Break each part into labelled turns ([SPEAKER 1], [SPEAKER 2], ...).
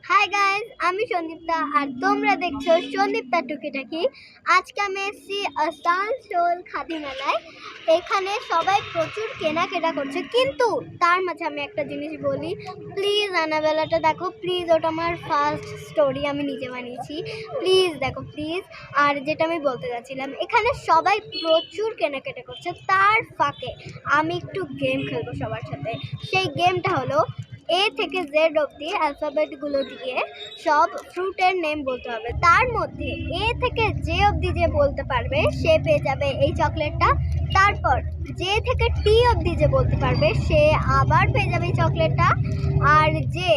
[SPEAKER 1] Hi guys, আমি সন্দীপ্তা আর তোমরা দেখছো সন্দীপ্তা টুকিটাকি। আজকে আমি এসেছি আসানসোল খাদি মেলায়। এখানে সবাই প্রচুর কেনাকাটা করছে, কিন্তু তার মাঝে আমি একটা জিনিস বলি, প্লিজ অ্যানাবেলাটা দেখো প্লিজ। ওটা আমার ফার্স্ট স্টোরি, আমি নিজে বানিয়েছি। প্লিজ দেখো প্লিজ। আর যেটা আমি বলতে যাচ্ছিলাম, এখানে সবাই প্রচুর কেনাকাটা করছে, তার ফাঁকে আমি একটু গেম খেলবো সবার সাথে। সেই গেমটা হলো এ থেকে জেড অবধি অ্যালফাবেটগুলো দিয়ে সব ফ্রুটের নেম বলতে হবে। তার মধ্যে এ থেকে জে অবধি যে বলতে পারবে সে পেয়ে যাবে এই চকলেটটা। তারপর জে থেকে টি অবধি যে বলতে পারবে সে আবার পেয়ে যাবে এই চকলেটটা। আর যে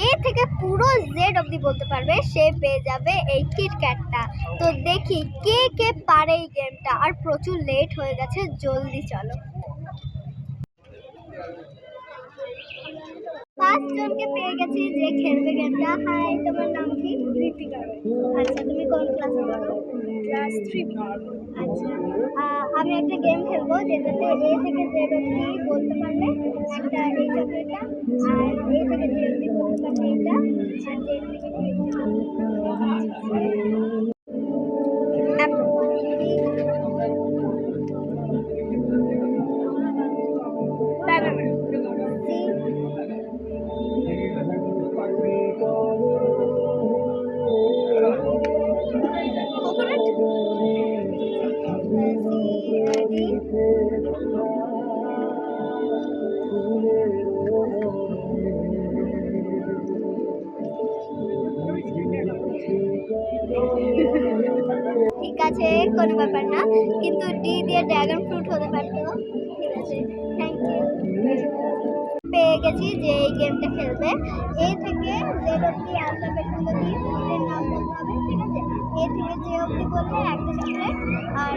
[SPEAKER 1] এ থেকে পুরো জেড অবধি বলতে পারবে সে পেয়ে যাবে এই কিটক্যাটটা। তো দেখি কে কে পারে এই গেমটা। আর প্রচুর লেট হয়ে গেছে, জলদি চলো। 5 জনকে পেয়ে গেছি যে খেলবে গেমটা। হাই, তোমার নাম কি? ঋতিকা। আচ্ছা, তুমি কোন ক্লাসে পড়ো? Class 3 B. আচ্ছা, আমি একটা গেম খেলবো যেটাতে এ থেকে জেড অবধি বলতে পারলে একটা এই চকলেটটা, আর এ থেকে জেড অবধি বলতে পারলে এটা, আর জেড থেকে টি ঠিক আছে, কোনো ব্যাপার না, কিন্তু ডি দিয়ে ড্রাগন ফ্রুট হতে পারতো। ঠিক আছে, থ্যাংক ইউ। পেয়ে গেছি যে এই গেমটা খেলবে। এ থেকে জেড অবধি অ্যালফাবেটগুলো দিয়ে ফ্রুটের নাম বলতে হবে। ঠিক আছে, এ থেকে জে অবধি বললে একটা চকলেট, আর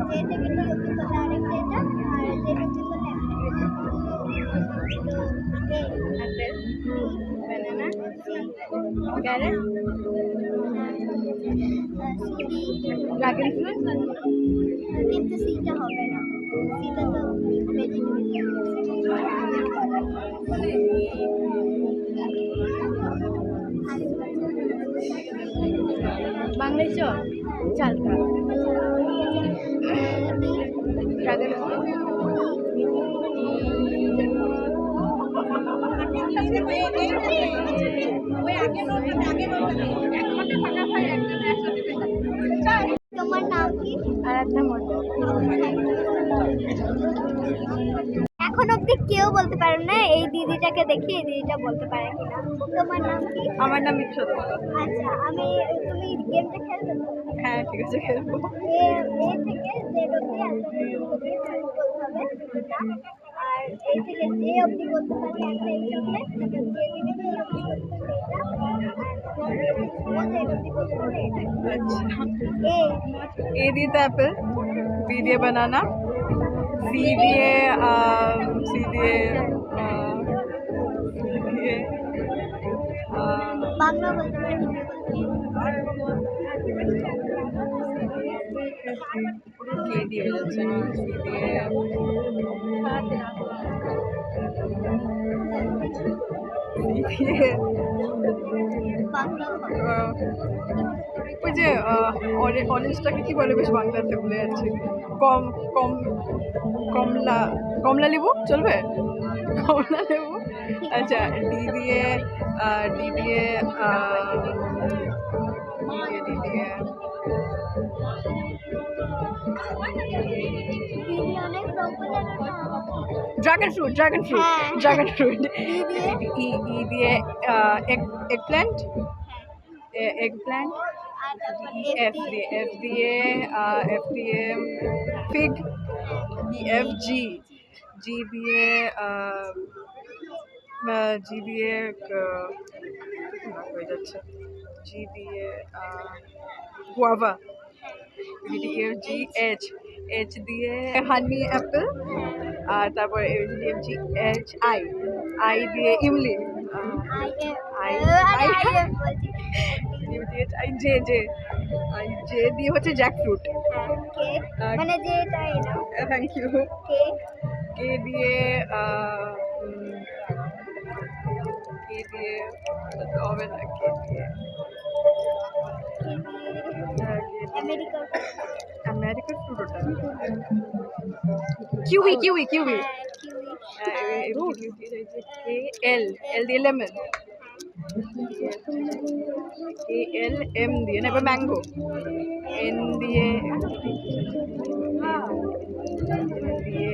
[SPEAKER 1] জে থেকে টি অবধি বললে আরেকটা এটা, আর জেড অবধি বললে একটা। A apple, B banana, C carrot, dragon fruit. কিন্তু সিটা হবে না, সিটা তো
[SPEAKER 2] বাংলায় চ চালটা ড্রাগন
[SPEAKER 1] তোমার নাম কি?
[SPEAKER 2] আর একটা মডেল।
[SPEAKER 1] এখন অব্দি কেউ বলতে পারে না এই দিদিটাকে দেখি এই দিদিটা বলতে পারে কিনা। তোমার নাম কি?
[SPEAKER 2] আমার নাম ইচ্ছুক।
[SPEAKER 1] আচ্ছা, তুমি গেমটা খেলবে তো?
[SPEAKER 2] হ্যাঁ, ঠিক আছে, খেলবো।
[SPEAKER 1] এ থেকে জেড অব্দি অ্যালফাবেটগুলো দিয়ে ফ্রুট বলতে হবে দুটোটা, আর এ থেকে জে অব্দি বলতে পারলে একটা এই চকলেট, জে থেকে টি অব্দি বলতে পারলে এটা, আর এ থেকে ও জেড অব্দি বলতে পারলে এটা।
[SPEAKER 2] আচ্ছা,
[SPEAKER 1] এ
[SPEAKER 2] এ দিয়ে তো অ্যাপেল, বি দিয়ে বানানা, সি দিয়ে সি দিয়ে
[SPEAKER 1] বাংলা বলতে পারে, হিন্দি বলতে
[SPEAKER 2] কে দিয়ে যাচ্ছে না, সি দিয়ে
[SPEAKER 1] বাংলা
[SPEAKER 2] ওই যে অরেঞ্জটাকে কি বলে বেশ বাংলাতে ভুলে যাচ্ছি। কম কম কমলা কমলা লেবু চলবে? কমলা লেবু। আচ্ছা, ডি দিয়ে ডি দিয়ে ডি দিয়ে ড্রাগন ফ্রুট ড্রাগন ফ্রুট
[SPEAKER 1] হ্যাঁ।
[SPEAKER 2] Dragon fruit.
[SPEAKER 1] ই
[SPEAKER 2] ই দিয়ে eggplant eggplant. F দিয়ে এফ দিয়ে ফিগ। এফ জি জি দিয়ে জি দিয়ে হয়ে যাচ্ছে, জি দিয়ে guava. F G H H দিয়ে হানি অ্যাপেল। আর তারপর F G H I I দিয়ে ইমলি। I I J J I J দিয়ে হচ্ছে জ্যাকফ্রুট।
[SPEAKER 1] মানে যেটা এটা।
[SPEAKER 2] Thank you.
[SPEAKER 1] কে
[SPEAKER 2] কে দিয়ে কে দিয়ে এটা তো হবে না কে দিয়ে
[SPEAKER 1] আমেরিকা
[SPEAKER 2] আমেরিকার ফ্রুট ওটা কিউই কিউই কিউই কে এল এল দিয়ে লেমন কে এল এম দিয়ে না এবার ম্যাঙ্গো এন দিয়ে দিয়ে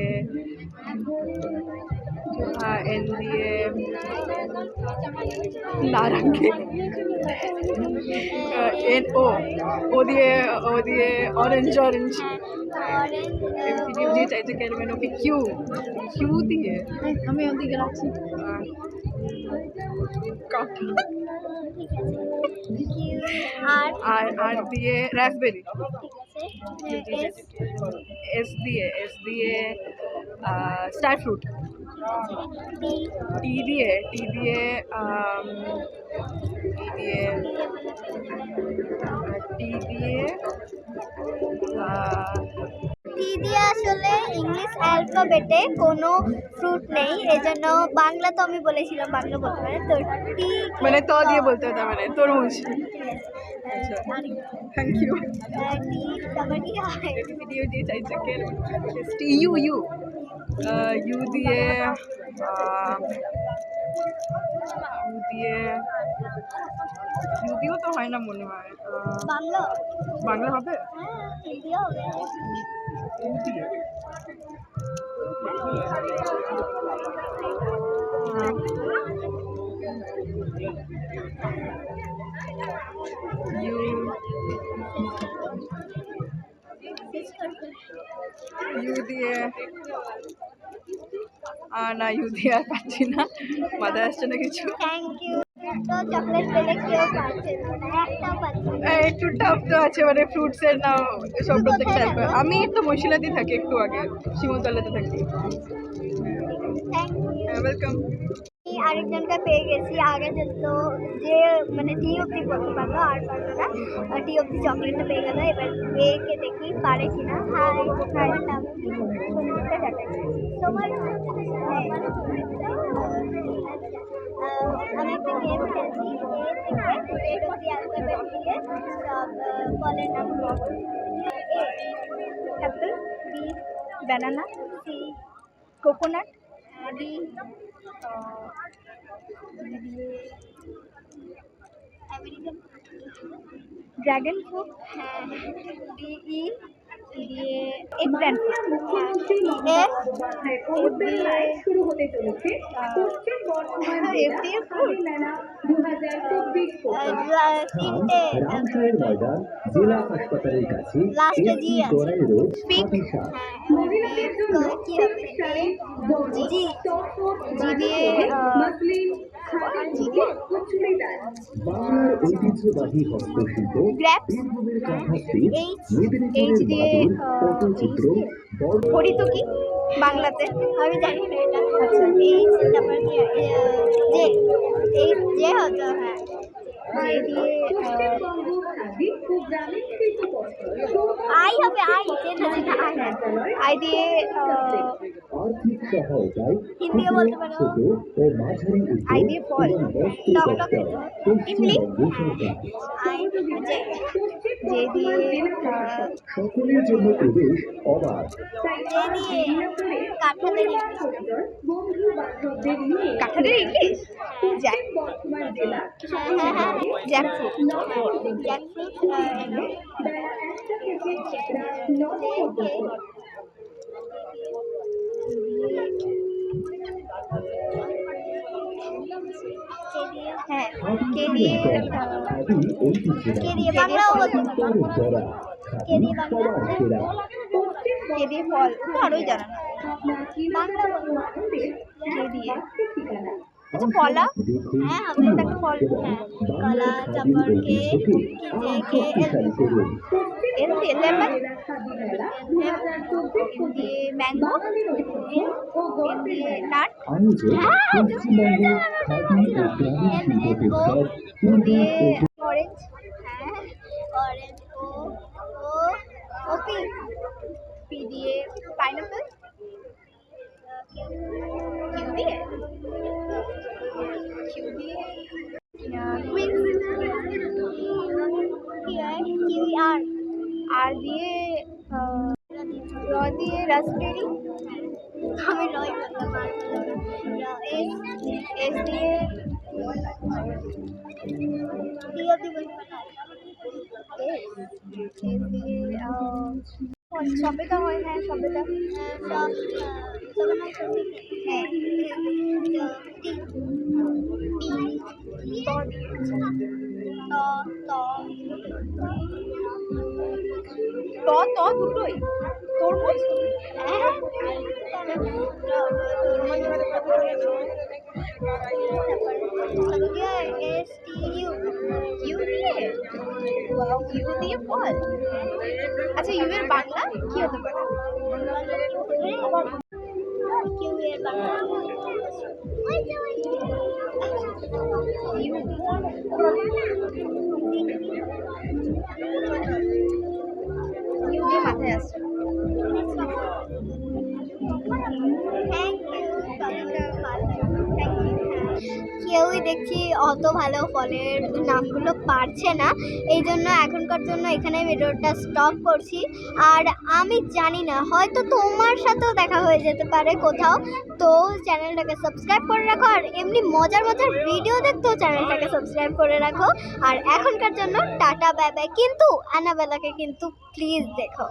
[SPEAKER 2] এন দিয়ে নারঙ্গি এন ও দিয়ে অরেঞ্জ অরেঞ্জ দিয়ে চাইছে ক্যারমেন ওকে কিউ কিউ দিয়ে আমি ওদিকে রাখছি আর দিয়ে রাসবেরি এস দিয়ে স্টার ফ্রুট টি দিয়ে টি দিয়ে টি দিয়ে
[SPEAKER 1] টি দিয়ে আসলে ইংলিশ অ্যালফাবেটে কোনো ফ্রুট নেই, এজন্য বাংলা তো আমি বলেছিলাম বাংলা বলতে পারে তো টি
[SPEAKER 2] মানে তো দিয়ে বলতে হতো মানে তরমুজ থ্যাংক ইউ
[SPEAKER 1] টি তারপর কি হয়
[SPEAKER 2] ভিডিও দিয়ে চাইছে কে ইউ ইউ ইউ দিয়ে ইউ দিয়েও তো হয় না মনে হয়
[SPEAKER 1] বাংলা
[SPEAKER 2] বাংলা হবে
[SPEAKER 1] হ্যাঁ হিন্দিও হবে
[SPEAKER 2] ইউ দিয়ে ইউ দিয়ে না ইউ দিয়ে আর পাচ্ছি না মাথায় আসছে না কিছু
[SPEAKER 1] থ্যাংক ইউ তো চকলেট পেলে কেউ পাচ্ছে না একটাও পাচ্ছে না
[SPEAKER 2] একটু টাফ তো আছে মানে ফ্রুটসের নাম সব প্রত্যেকটা আমি তো মশলাতেই থাকি একটু আগে শিমুলতলাতে থাকি
[SPEAKER 1] থ্যাংক ইউ
[SPEAKER 2] ওয়েলকাম
[SPEAKER 1] আরেকজনকে পেয়ে গেছি আগে তো যে মানে টি অব্দি বলতে পারলো আর পারলো না টি অব্দি চকলেটটা পেয়ে গেলো এবার একে দেখি পারে কিনা হাই হাই নাম তোমার আমি একটা গেম খেলছি এ থেকে এড অব্দি অ্যালফাবেট দিয়ে সব ফলের নাম
[SPEAKER 3] apple
[SPEAKER 1] B
[SPEAKER 3] banana
[SPEAKER 1] C
[SPEAKER 3] coconut
[SPEAKER 1] D American
[SPEAKER 3] dragon fruit
[SPEAKER 1] হ্যাঁ ডি ই
[SPEAKER 3] দিয়ে এগপ্ল্যান্ট
[SPEAKER 4] শুরু হতে চলেছে পশ্চিম বর্ধমান জেলা খাদি মেলা 2024
[SPEAKER 1] তিনটে
[SPEAKER 5] রামসাহের ময়দান জেলা হাসপাতালের কাছে
[SPEAKER 1] লাস্টে জি
[SPEAKER 5] এসডি
[SPEAKER 1] আছে।
[SPEAKER 5] গড়াই রোড
[SPEAKER 1] স্পিক
[SPEAKER 5] হাতিশা
[SPEAKER 4] মহিলাদের জন্য
[SPEAKER 1] কি হবে জি
[SPEAKER 4] জি দিয়ে মসলিন খাদি চুড়িদার
[SPEAKER 5] বাংলার ঐতিহ্যবাহী হস্তশিল্প
[SPEAKER 1] Grapes,
[SPEAKER 5] বীরভূমের কাঁথা স্টিচ
[SPEAKER 1] H,
[SPEAKER 5] মেদিনীপুরের
[SPEAKER 3] দিয়ে,
[SPEAKER 5] মাদুর পটচিত্র বর্ধমান
[SPEAKER 3] হরিতকি বাংলাতে
[SPEAKER 1] আমি জানি না এটা আচ্ছা এইচ তারপর কি জে এইচ জে হতো হ্যাঁ
[SPEAKER 3] যে দিয়ে
[SPEAKER 4] পশ্চিমবঙ্গ খাদি ও গ্রামীণ শিল্প পর্ষদ
[SPEAKER 1] আই হবে আই জে না যেটা আই
[SPEAKER 3] আই দিয়ে
[SPEAKER 5] আর্থিক সহায়তায়
[SPEAKER 1] হিন্দিও বলতে পারো।
[SPEAKER 5] ছোট ও মাঝারি
[SPEAKER 3] আই
[SPEAKER 5] উদ্যোগ
[SPEAKER 3] দিয়ে ফল।
[SPEAKER 5] এবং বস্ত্র
[SPEAKER 1] টমেটো
[SPEAKER 5] দপ্তর
[SPEAKER 3] ইমলি।
[SPEAKER 5] পশ্চিমবঙ্গ সরকার
[SPEAKER 1] আই জে
[SPEAKER 3] যে দিয়ে
[SPEAKER 5] সকলের জন্য প্রবেশ অবাধ
[SPEAKER 1] জে দিয়ে কাঠালের ইংলিশ
[SPEAKER 4] বন্ধু বান্ধবদের নিয়ে
[SPEAKER 3] কাঁঠালের ইংলিশ জ্যাক
[SPEAKER 4] বর্ধমান জেলা
[SPEAKER 1] হ্যাঁ হ্যাঁ
[SPEAKER 3] জ্যাকফ্রুট
[SPEAKER 1] জ্যাকফ্রুট
[SPEAKER 4] বেলা 1টা থেকে রাত 9টা পর্যন্ত
[SPEAKER 3] হ্যাঁ
[SPEAKER 5] খাদি
[SPEAKER 3] কে দিয়ে
[SPEAKER 5] খাদি ঐতিহ্যবাহী
[SPEAKER 1] কে দিয়ে বাংলাও বলতে পারো
[SPEAKER 5] তরুণ জরা
[SPEAKER 1] কে দিয়ে
[SPEAKER 5] খাদি
[SPEAKER 1] বাংলা?
[SPEAKER 5] সবার সেরা
[SPEAKER 3] কে দিয়ে ফল আরোই জানা না
[SPEAKER 4] আপনার
[SPEAKER 1] বাংলা বলতে
[SPEAKER 4] আনন্দের
[SPEAKER 3] কে দিয়ে
[SPEAKER 4] ঠিকানা
[SPEAKER 3] আচ্ছা কলা
[SPEAKER 5] দেখুন
[SPEAKER 1] হ্যাঁ হবে
[SPEAKER 3] এটা একটা ফল
[SPEAKER 1] হ্যাঁ
[SPEAKER 5] বাংলার
[SPEAKER 1] কলা
[SPEAKER 5] খাদি
[SPEAKER 1] তারপর কে
[SPEAKER 5] ঐতিহ্যকে
[SPEAKER 1] কি যে কে
[SPEAKER 5] শক্তিশালী করুন
[SPEAKER 3] এর দিয়ে লেমন
[SPEAKER 4] জেলা খাদি মেলা 2024
[SPEAKER 3] দিয়ে ম্যাঙ্গো
[SPEAKER 4] বাঙালির ঐতিহ্য ও গর্বের
[SPEAKER 3] দিয়ে
[SPEAKER 4] মেলা
[SPEAKER 3] নাট
[SPEAKER 5] আয়োজন পশ্চিমবঙ্গের খাদি ও গ্রামীণ শিল্প পরিষদ পূর্ব ও
[SPEAKER 1] অরেঞ্জ হ্যাঁ অরেঞ্জ ও ওপি
[SPEAKER 3] পি দিয়ে পাইনাপেল কিউ দিয়ে কিউ দিয়ে
[SPEAKER 1] কিউই আর
[SPEAKER 3] আর দিয়ে র দিয়ে রাসবেরি।
[SPEAKER 1] আমি রয় বললাম আর এস
[SPEAKER 3] এস দিয়ে
[SPEAKER 1] দিও দিব
[SPEAKER 3] এস দিয়ে সবেদা হয়, হ্যাঁ সবেদা।
[SPEAKER 1] সব
[SPEAKER 3] হ্যাঁ
[SPEAKER 1] ত দিয়ে
[SPEAKER 3] ত ত দুটোই তরমুজ। ইউ দিয়ে ইউ দিয়ে ফল। আচ্ছা ইউ এর বাংলা কি হতে পারে? ইউ ইউ দিয়ে মাথায় আসছে।
[SPEAKER 1] কেউই দেখছি অত ভালো ফলের নামগুলো পারছে না, এই জন্য এখনকার জন্য এখানে ভিডিওটা স্টপ করছি। আর আমি জানি না, হয়তো তোমার সাথেও দেখা হয়ে যেতে পারে কোথাও, তো চ্যানেলটাকে সাবস্ক্রাইব করে রাখো। আর এমনি মজার মজার ভিডিও দেখতেও চ্যানেলটাকে সাবস্ক্রাইব করে রাখো। আর এখনকার জন্য টাটা বাই বাই, কিন্তু অ্যানাবেলাকে কিন্তু প্লিজ দেখো।